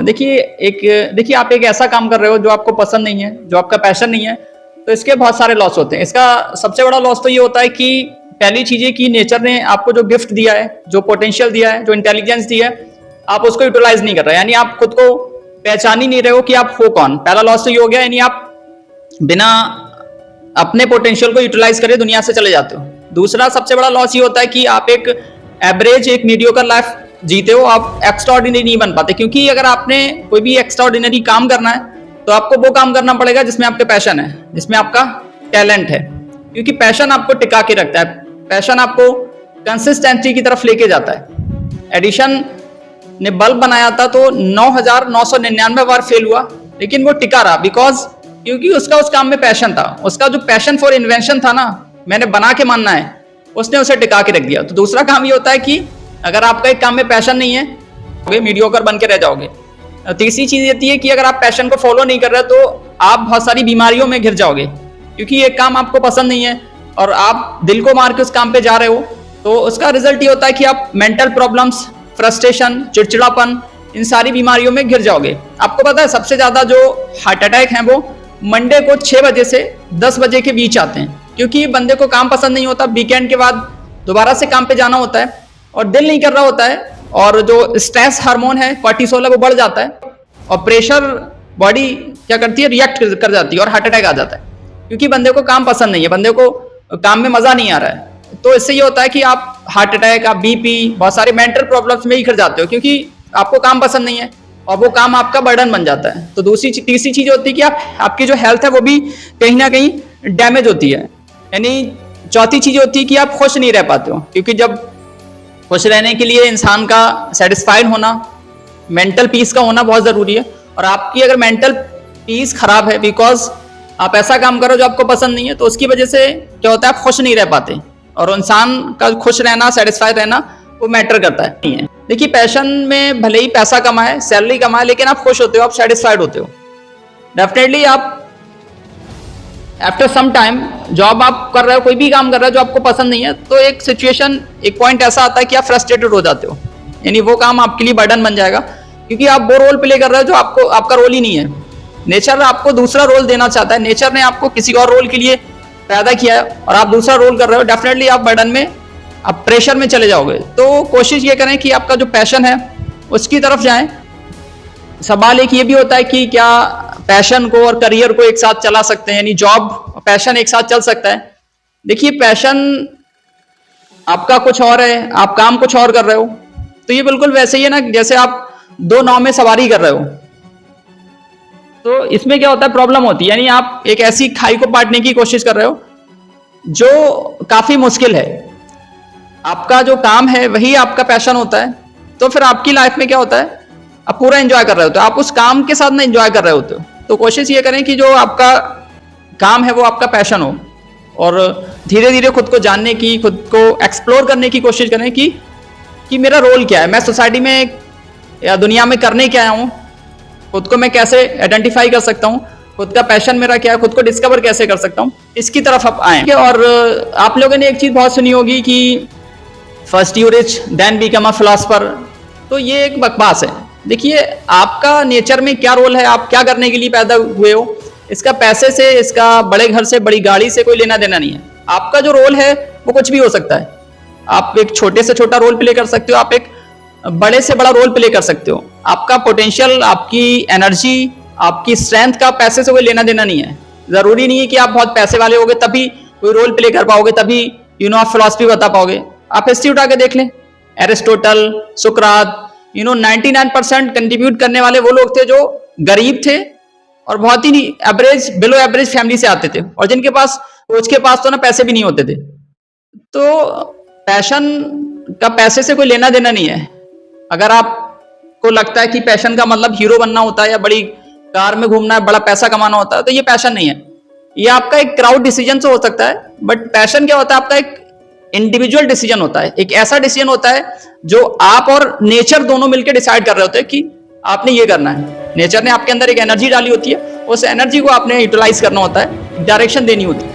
देखिए आप एक ऐसा काम कर रहे हो जो आपको पसंद नहीं है, जो आपका पैशन नहीं है, तो इसके बहुत सारे लॉस होते हैं। इसका सबसे बड़ा लॉस तो ये होता है कि पहली चीज है कि नेचर ने आपको जो गिफ्ट दिया है, जो पोटेंशियल दिया है, जो इंटेलिजेंस दिया है, आप उसको यूटिलाइज नहीं कर रहे, यानी आप खुद को पहचान ही नहीं रहे हो कि आप हो कौन। पहला लॉस तो ये हो गया, यानी आप बिना अपने पोटेंशियल को यूटिलाइज करे दुनिया से चले जाते हो। दूसरा सबसे बड़ा लॉस ये होता है कि आप एक एवरेज, एक मीडियोकर लाइफ जीते हो, आप एक्स्ट्राऑर्डिनरी नहीं बन पाते। क्योंकि अगर आपने कोई भी एक्स्ट्राऑर्डिनरी काम करना है तो आपको वो काम करना पड़ेगा जिसमें आपका पैशन है, जिसमें आपका टैलेंट है। क्योंकि पैशन आपको टिका के रखता है, पैशन आपको कंसिस्टेंसी की तरफ लेके जाता है। एडिशन ने बल्ब बनाया था तो 9,999 बार फेल हुआ, लेकिन वो टिका रहा क्योंकि उसका उस काम में पैशन था। उसका जो पैशन फॉर इन्वेंशन था ना, मैंने बना के मानना है, उसने उसे टिका के रख दिया। तो दूसरा काम ये होता है कि अगर आपका एक काम में पैशन नहीं है, मीडियोकर बन के रह जाओगे। तीसरी चीज ये है कि अगर आप पैशन को फॉलो नहीं कर रहे तो आप बहुत सारी बीमारियों में घिर जाओगे। क्योंकि एक काम आपको पसंद नहीं है और आप दिल को मार के उस काम पे जा रहे हो, तो उसका रिजल्ट ये होता है कि आप मेंटल प्रॉब्लम्स, फ्रस्ट्रेशन, चिड़चिड़ापन, इन सारी बीमारियों में घिर जाओगे। आपको पता है सबसे ज्यादा जो हार्ट अटैक हैं वो मंडे को 6 बजे से 10 बजे के बीच आते हैं। क्योंकि बंदे को काम पसंद नहीं होता, वीकेंड के बाद दोबारा से काम पे जाना होता है और दिल नहीं कर रहा होता है, और जो स्ट्रेस हार्मोन है, कॉर्टिसोल है, वो बढ़ जाता है और प्रेशर बॉडी क्या करती है, रिएक्ट कर जाती है और हार्ट अटैक आ जाता है। क्योंकि बंदे को काम पसंद नहीं है, बंदे को काम में मजा नहीं आ रहा है। तो इससे ये होता है कि आप हार्ट अटैक, आप बीपी, बहुत सारे मेंटल प्रॉब्लम्स में ही घिर जाते हो, क्योंकि आपको काम पसंद नहीं है और वो काम आपका बर्डन बन जाता है। तो तीसरी चीज होती है कि आपकी जो हेल्थ है वो भी कहीं ना कहीं डैमेज होती है। यानी चौथी चीज होती है कि आप खुश नहीं रह पाते हो। क्योंकि जब खुश रहने के लिए इंसान का सेटिस्फाइड होना, मेंटल पीस का होना बहुत जरूरी है। और आपकी अगर मेंटल पीस खराब है बिकॉज आप ऐसा काम करो जो आपको पसंद नहीं है, तो उसकी वजह से क्या होता है, आप खुश नहीं रह पाते। और इंसान का खुश रहना, सेटिस्फाइड रहना, वो मैटर करता है नहीं है। देखिए पैशन में भले ही पैसा कमाए, सैलरी कमाए, लेकिन आप खुश होते हो, आप सेटिस्फाइड होते हो। डेफिनेटली आप आफ्टर सम टाइम जॉब आप कर रहे हो, कोई भी काम कर रहे हो जो आपको पसंद नहीं है, तो एक सिचुएशन, एक पॉइंट ऐसा आता है कि आप फ्रस्ट्रेटेड हो जाते हो। यानी वो काम आपके लिए बर्डन बन जाएगा, क्योंकि आप वो रोल प्ले कर रहे हो जो आपका रोल ही नहीं है। नेचर आपको दूसरा रोल देना चाहता है, नेचर ने आपको किसी और रोल के लिए पैदा किया है और आप दूसरा रोल कर रहे हो। डेफिनेटली आप बर्डन में, आप प्रेशर में चले जाओगे। तो कोशिश ये करें कि आपका जो पैशन है उसकी तरफ जाएं। सवाल एक ये भी होता है कि क्या पैशन को और करियर को एक साथ चला सकते हैं, यानी जॉब और पैशन एक साथ चल सकता है? देखिए पैशन आपका कुछ और है, आप काम कुछ और कर रहे हो, तो ये बिल्कुल वैसे ही है ना जैसे आप 2 नाव में सवारी कर रहे हो। तो इसमें क्या होता है, प्रॉब्लम होती है। यानी आप एक ऐसी खाई को पाटने की कोशिश कर रहे हो जो काफी मुश्किल है। आपका जो काम है वही आपका पैशन होता है, तो फिर आपकी लाइफ में क्या होता है, आप पूरा एंजॉय कर रहे होते हो, आप उस काम के साथ ना एंजॉय कर रहे होते हो। तो कोशिश ये करें कि जो आपका काम है वो आपका पैशन हो, और धीरे धीरे खुद को जानने की, खुद को एक्सप्लोर करने की कोशिश करें कि मेरा रोल क्या है, मैं सोसाइटी में या दुनिया में करने क्या आया हूँ, खुद को मैं कैसे आइडेंटिफाई कर सकता हूँ, खुद का पैशन मेरा क्या है, खुद को डिस्कवर कैसे कर सकता हूँ, इसकी तरफ आप आए। और आप लोगों ने एक चीज बहुत सुनी होगी कि first you rich then become a philosopher. तो ये एक बकवास है। देखिए आपका नेचर में क्या रोल है, आप क्या करने के लिए पैदा हुए हो, इसका पैसे से, इसका बड़े घर से, बड़ी गाड़ी से कोई लेना देना नहीं है। आपका जो रोल है वो कुछ भी हो सकता है। आप एक छोटे से छोटा रोल प्ले कर सकते हो, आप एक बड़े से बड़ा रोल प्ले कर सकते हो। आपका पोटेंशियल, आपकी एनर्जी, आपकी स्ट्रेंथ का पैसे से कोई लेना देना नहीं है। जरूरी नहीं है कि आप बहुत पैसे वाले होगे तभी कोई रोल प्ले कर पाओगे, तभी आप फिलॉसफी बता पाओगे। आप हिस्ट्री उठा के देख लें, एरिस्टोटल, सुकरात, 99% कंट्रीब्यूट करने वाले वो लोग थे जो गरीब थे और बहुत ही एवरेज, बिलो एवरेज फैमिली से आते थे, और जिनके पास, कुछ के पास तो ना पैसे भी नहीं होते थे। तो पैशन का पैसे से कोई लेना देना नहीं है। अगर आपको लगता है कि पैशन का मतलब हीरो बनना होता है या बड़ी कार में घूमना है, बड़ा पैसा कमाना होता है, तो ये पैशन नहीं है। ये आपका एक क्राउड डिसीजन से हो सकता है, बट पैशन क्या होता है, आपका एक इंडिविजुअल डिसीजन होता है। एक ऐसा डिसीजन होता है जो आप और नेचर दोनों मिलकर डिसाइड कर रहे होते हैं कि आपने ये करना है। नेचर ने आपके अंदर एक एनर्जी डाली होती है, उस एनर्जी को आपने यूटिलाइज करना होता है, डायरेक्शन देनी होती है।